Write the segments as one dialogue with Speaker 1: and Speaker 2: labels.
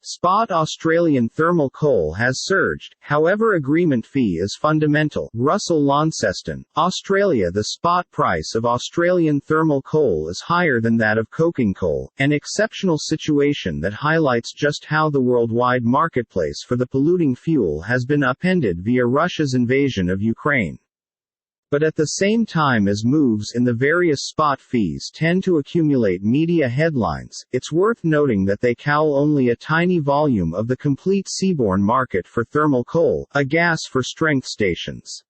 Speaker 1: Spot Australian thermal coal has surged, however agreement fee is fundamental. Russell Launceston, Australia. The spot price of Australian thermal coal is higher than that of coking coal, an exceptional situation that highlights just how the worldwide marketplace for the polluting fuel has been upended via Russia's invasion of Ukraine. But at the same time as moves in the various spot fees tend to accumulate media headlines, it's worth noting that they cowl only a tiny volume of the complete seaborne market for thermal coal, a gas for strength stations.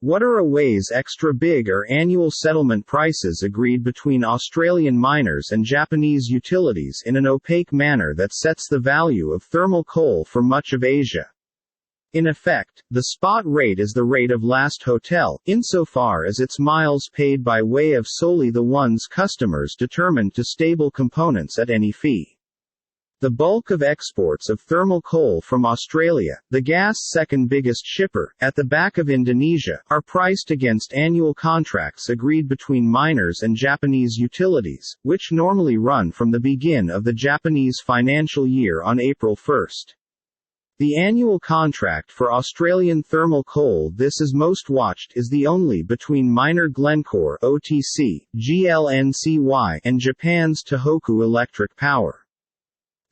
Speaker 1: What are Away's extra big are annual settlement prices agreed between Australian miners and Japanese utilities in an opaque manner that sets the value of thermal coal for much of Asia. In effect, the spot rate is the rate of last hotel, insofar as its miles paid by way of solely the ones customers determined to stable components at any fee. The bulk of exports of thermal coal from Australia, the gas' second biggest shipper, at the back of Indonesia, are priced against annual contracts agreed between miners and Japanese utilities, which normally run from the begin of the Japanese financial year on April 1. The annual contract for Australian thermal coal this is most watched is the only between miner Glencore (OTC, GLNCY) and Japan's Tohoku Electric Power.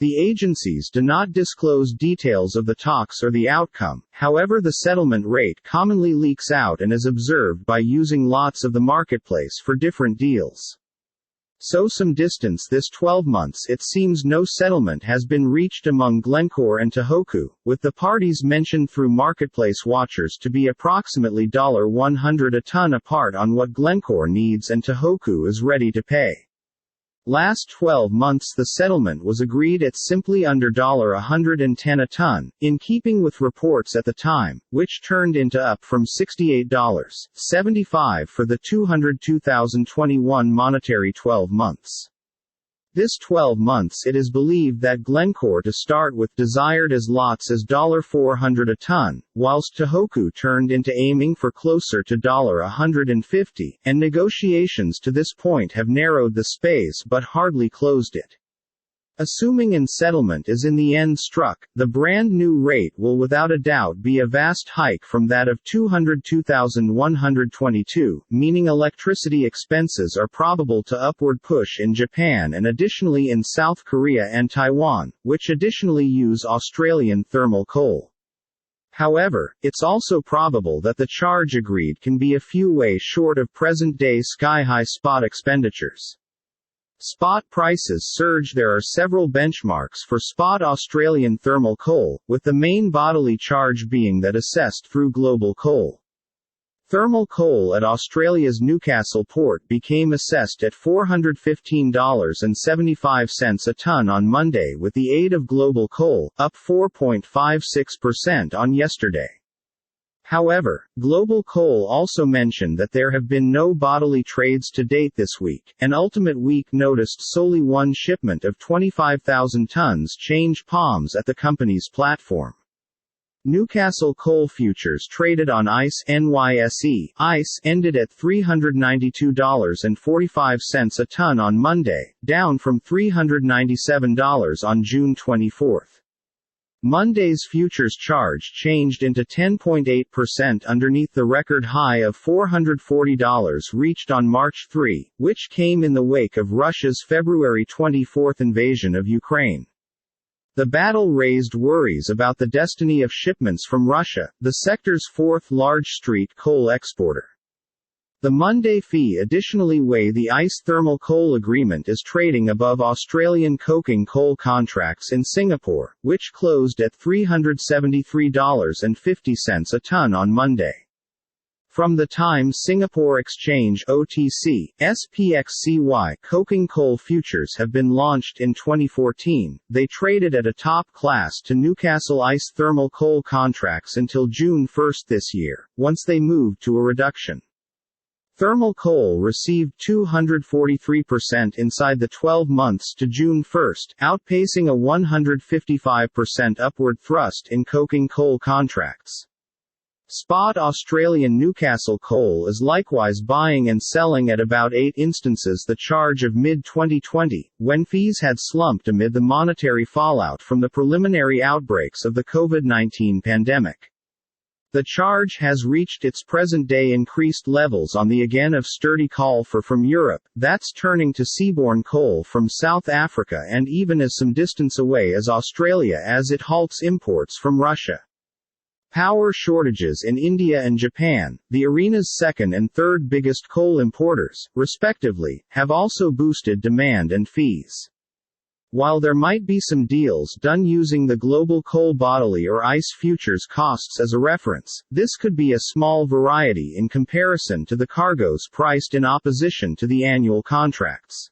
Speaker 1: The agencies do not disclose details of the talks or the outcome, however the settlement rate commonly leaks out and is observed by using lots of the marketplace for different deals. So some distance this 12 months it seems no settlement has been reached among Glencore and Tohoku, with the parties mentioned through marketplace watchers to be approximately $100 a ton apart on what Glencore needs and Tohoku is ready to pay. Last 12 months the settlement was agreed at simply under $110 a ton, in keeping with reports at the time, which turned into up from $68.75 for the 2021 monetary 12 months. This 12 months it is believed that Glencore to start with desired as lots as $400 a ton, whilst Tohoku turned into aiming for closer to $150, and negotiations to this point have narrowed the space but hardly closed it. Assuming an settlement is in the end struck, the brand new rate will without a doubt be a vast hike from that of $202,122, meaning electricity expenses are probable to upward push in Japan and additionally in South Korea and Taiwan, which additionally use Australian thermal coal. However, it's also probable that the charge agreed can be a few way short of present-day sky-high spot expenditures. Spot prices surge. There are several benchmarks for spot Australian thermal coal, with the main bodily charge being that assessed through global coal. Thermal coal at Australia's Newcastle port became assessed at $415.75 a ton on Monday with the aid of global coal, up 4.56% on yesterday. However, Global Coal also mentioned that there have been no bodily trades to date this week. An ultimate week noticed solely one shipment of 25,000 tons change palms at the company's platform. Newcastle coal futures traded on ICE NYSE ICE ended at $392.45 a ton on Monday, down from $397 on June 24. Monday's futures charge changed into 10.8% underneath the record high of $440 reached on March 3, which came in the wake of Russia's February 24 invasion of Ukraine. The battle raised worries about the destiny of shipments from Russia, the sector's fourth large street coal exporter. The Monday fee additionally weigh the ICE thermal coal agreement is trading above Australian coking coal contracts in Singapore, which closed at $373.50 a ton on Monday. From the time Singapore Exchange OTC, SPXCY coking coal futures have been launched in 2014, they traded at a top class to Newcastle ICE thermal coal contracts until June 1 this year, once they moved to a reduction. Thermal coal received 243% inside the 12 months to June 1, outpacing a 155% upward thrust in coking coal contracts. Spot Australian Newcastle coal is likewise buying and selling at about 8 instances the charge of mid-2020, when fees had slumped amid the monetary fallout from the preliminary outbreaks of the COVID-19 pandemic. The charge has reached its present-day increased levels on the again of sturdy call from Europe, that's turning to seaborne coal from South Africa and even as some distance away as Australia as it halts imports from Russia. Power shortages in India and Japan, the arena's second and third biggest coal importers, respectively, have also boosted demand and fees. While there might be some deals done using the global coal bodily or ICE futures costs as a reference, this could be a small variety in comparison to the cargoes priced in opposition to the annual contracts.